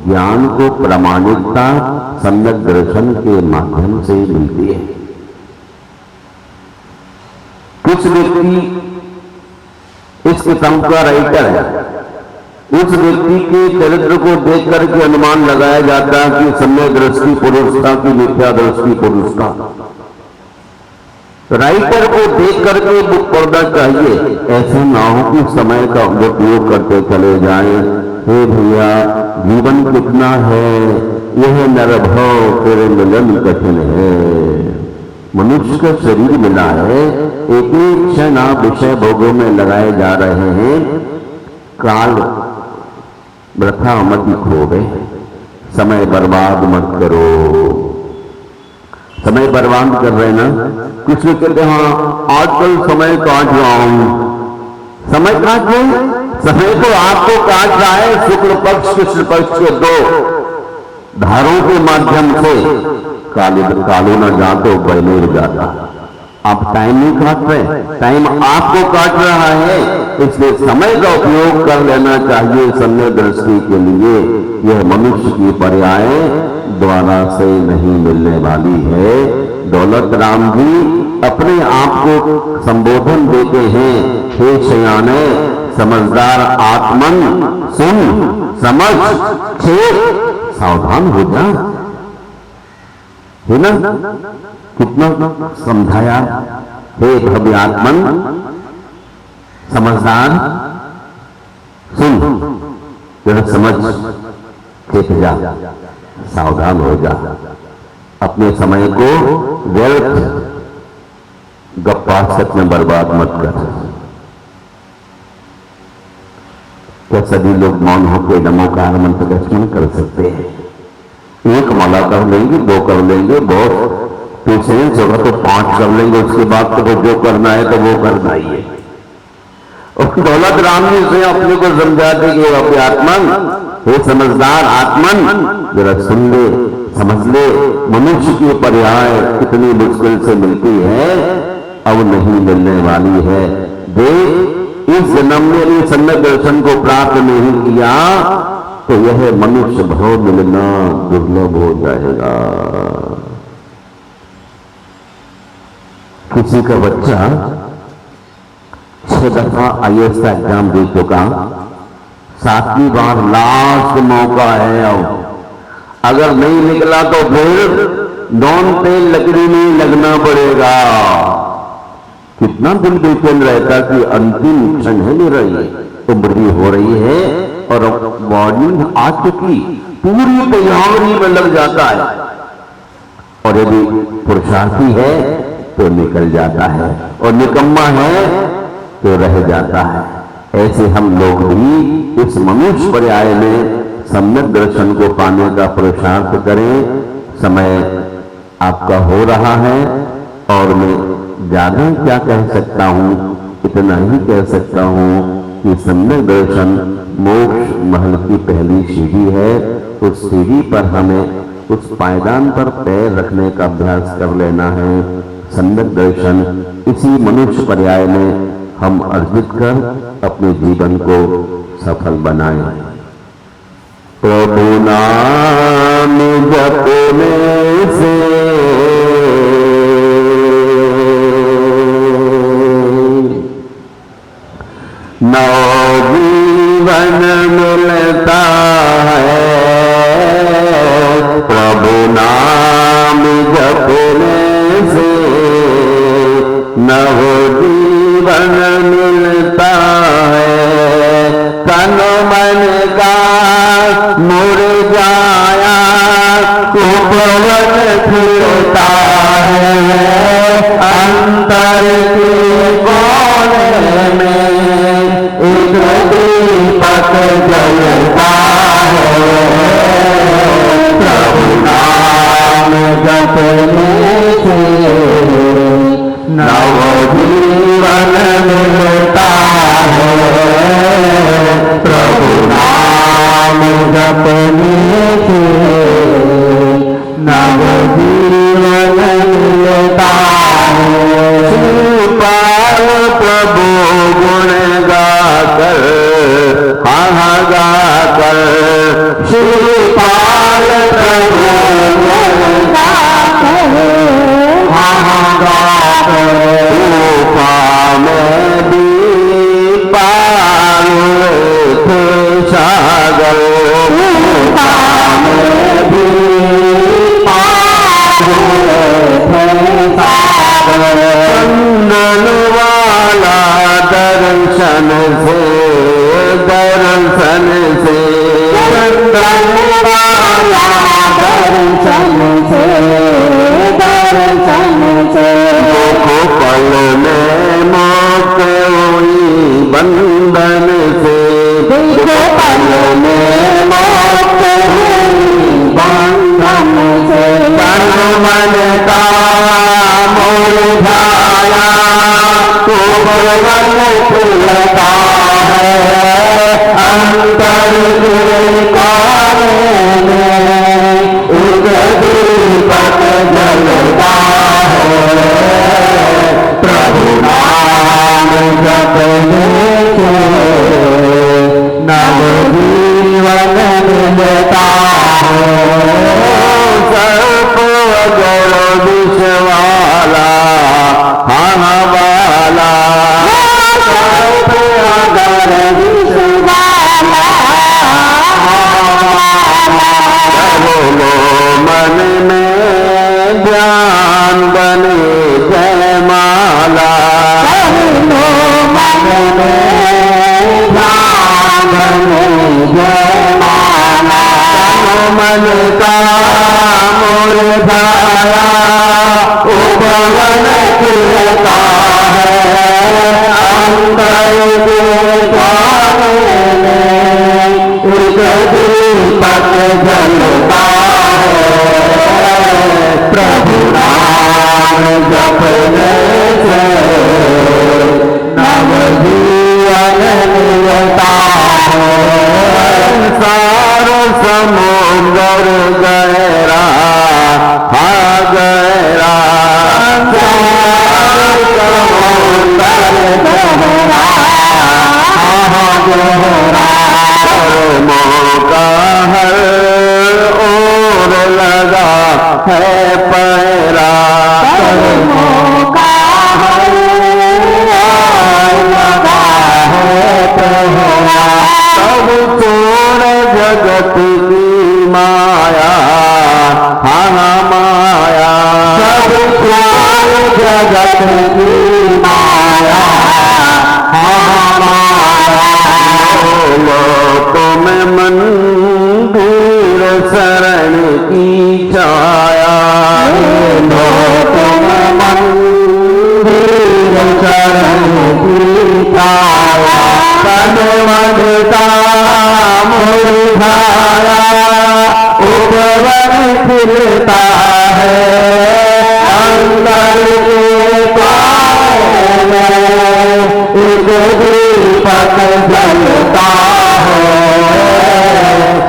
ज्ञान को प्रामाणिकता सम्यक दर्शन के माध्यम से मिलती है। कुछ व्यक्ति इस किताब का राइटर है, उस व्यक्ति के चरित्र को देख करके अनुमान लगाया जाता है कि सम्यक दृष्टि पुरुषता की मिथ्या दृष्टि पुरुषता। राइटर को देख करके बुक पढ़ना चाहिए। ऐसे ना हो कि समय का उपयोग करते चले जाएं, हे भैया जीवन कितना है, यह नरभव तेरे मिलन कठिन है। मनुष्य का शरीर मिला है, एक एक क्षण आप विषय भोगों में लगाए जा रहे हैं। काल वृथा मत खोवे, समय बर्बाद मत करो। समय बर्बाद कर रहे ना, कुछ लोग कहते हैं हाँ आजकल समय काट रहा हूं। समय काट रहे, समय तो आपको काट रहा है शुक्ल पक्ष कृष्ण पक्ष के दो धारों के माध्यम से। कालो न जातो बैलेर जाता। आप टाइम नहीं काट रहे, टाइम आपको काट रहा है। इसलिए समय का उपयोग कर लेना चाहिए सम्य दृष्टि के लिए। यह मनुष्य की पर्याय द्वारा से नहीं मिलने वाली है। दौलत राम जी अपने आप को संबोधन देते हैं, हे शयाने समझदार आत्मन सुन समझ छे सावधान हो जा। है ना, कितना समझाया, हे भव्य आत्मन समझदार सुन, जरा समझ खेत जा, सावधान हो जा। अपने समय को व्यर्थ गप्पा में बर्बाद मत कर। क्या सभी लोग मौन होकर नमोकार मंत्र का स्मरण कर सकते हैं? एक माला कर लेंगे, दो कर लेंगे, बहुत पेशेंस होगा तो 5 कर लेंगे। उसके बाद तो जो करना है तो वो करना ही है। और दौलत राम जी से अपने को समझाते कि अपने आत्मन, हे समझदार आत्मन जरा सुन ले, समझ ले। मनुष्य की पर्याय कितनी मुश्किल से मिलती है, अब नहीं मिलने वाली है। देख इस जन्म में इस सम्यक दर्शन को प्राप्त नहीं किया तो यह मनुष्य भाव मिलना दुर्लभ हो जाएगा। किसी का बच्चा 6 दफा IAS का एग्जाम दे चुका, 7वीं बार लास्ट मौका है। अब अगर नहीं निकला तो फिर नॉन तेल लकड़ी में लगना पड़ेगा। कितना दिल बेचैन रहता कि अंतिम क्षण है मेरा, ये उम्र हो रही है और वार्निंग आ चुकी, पूरी तैयारी में लग जाता है। और यदि पुरुषार्थी है तो निकल जाता है और निकम्मा है तो रह जाता है। ऐसे हम लोग भी इस मनुष्य पर्याय में सम्यक दर्शन को पाने का पुरुषार्थ करें। समय आपका हो रहा है और मैं ज्यादा क्या कह सकता हूं, इतना ही कह सकता हूं कि सम्यक दर्शन मोक्ष महल की पहली सीढ़ी है। उस सीढ़ी पर हमें उस पायदान पर पैर रखने का अभ्यास कर लेना है। सम्यक दर्शन इसी मनुष्य पर्याय में हम अर्जित कर अपने जीवन को सफल बनाएं। प्रभु नाम जपने से नवजीवन मिलता है। प्रभु नाम जपने से नवजीवन मिलता है। तन मन का मुरझाया उपवन फिरता है। अंतर के कोने में एक दीपक जलता है। प्रभु नाम जपने से नवजीवन मिलता है। प्रभु नाम जपने से नवजीवन मिलता है। पाल प्रभु गुण गाकर हाँ गाकर, श्रीपाल प्रभु गुण गाकर हाँ गाकर, रूपा में भी पार थे सागर। रूपा में भी पार थे सागर। चंदन वाला दर्शन से बंधन से देखो पल में मौत हुई बंधन से। तन मन का मुरझाया तो भवन खुलता है, अंतर के काले में एक दीपक जलता है। प्रभु नाम जपने से नव जीवन मिलता है। सर्प अगर विष वाला खाना वाला, सर्प अगर विष वाला बोलो मन में ध्यान बने जयमाला। बोलो मन में ध्यान बने जयमाला। मन का मुरझाया उपवन खिलता है, अंदर के काले में एक दीपक जलता है। प्रभु नाम जपने से नव जीवन मिलता है। सारो समुंदर गहरा हा गहरा, सारो समुंदर गहरा हा गहरा, मौका हर ओर लगा है पैरा। मौका हर ओर लगा है पैरा। सब छोड़ जगत की माया हाँ माया, सब छोड़ जगत की माया हाँ माया। लोकों में मंदिर शरण की छाया, लोकों में मंदिर शरण की छाया। तन मन का मुरझाया उपवन खिलता है, अंदर के काले में एक दीपक जलता है।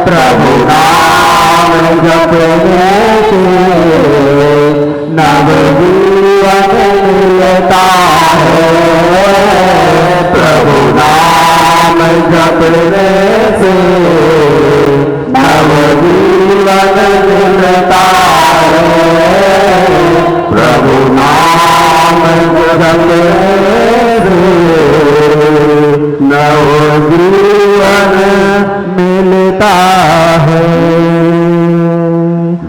प्रभु नाम जपने से नव जीवन मिलता है। प्रभु नाम जपने से नव जीवन मिलता है। प्रभु नाम जपने से नव जीवन मिलता है।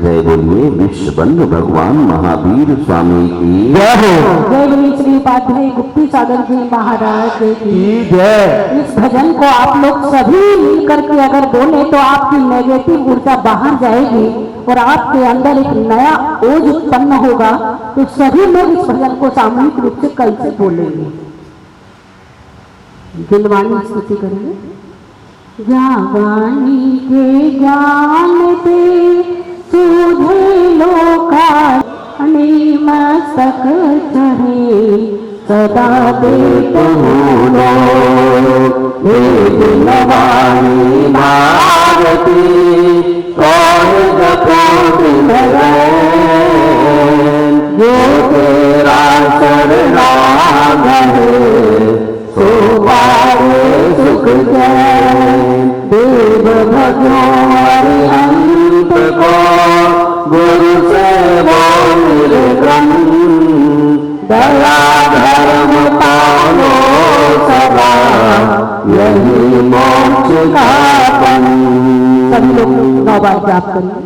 जय बोलिए विश्व बंधु भगवान महावीर स्वामी की जय हो। जय बोलिए श्री उपाध्याय गुप्ती सागर जी महाराज की जय। इस भजन को आप लोग सभी मिलकर के अगर बोले तो आपकी नेगेटिव ऊर्जा बाहर जाएगी और आपके अंदर एक नया ओज उत्पन्न होगा। तो सभी लोग इस भजन को सामूहिक रूप से कैसे बोलेंगे? दिलवानी स्तुति करेंगे। जावानी के ज्ञान पे सूझे लोका मस्तक चढ़े सदा देत हूँ। हे दिलवानी भारती कौन जपो दिन जो तेरा शरणागत है सो पावे सुख जय। देव भजो अंत को गुरु से बोल ग्रंथ, दया धर्म पालो सदा यही मोक्ष का पन। सभी लोग 9 बार जाप करें।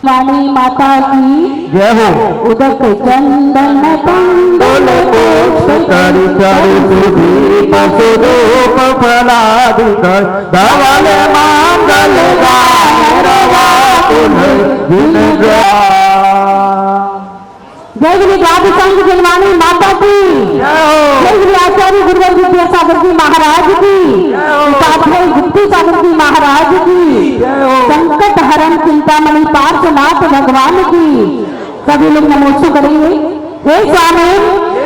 वाणी माता की जय हो। उदक चंदन बोल चारि चारि सुदीप सुरूप फलादित धवल मांगल गारवा दिन जय गुरु गादी संघ जलवानी माता की जय गुरु आचार्य गुरुवर विद्यासागर जी महाराज की उपाध्याय गुप्ती सागर जी महाराज की संकट हरण चिंतामणि पार्श्वनाथ भगवान की सभी लोग नमोस्तु करेंगे। हे स्वामी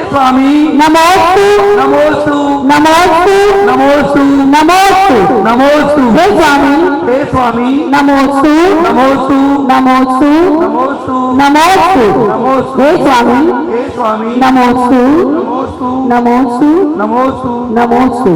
स्वामी नमोस्तु नमोस्तु नमोस्तु नमोस्तु नमोस्तु नमोस्तु हे स्वामी हे स्वामी नमोस्तु नमोस्तु नमोस्तु नमोस्तु नमोस्तु नमोस्तु हे स्वामी हे स्वामी नमोस्तु नमोस्तु नमोस्तु नमोस्तु नमोस्तु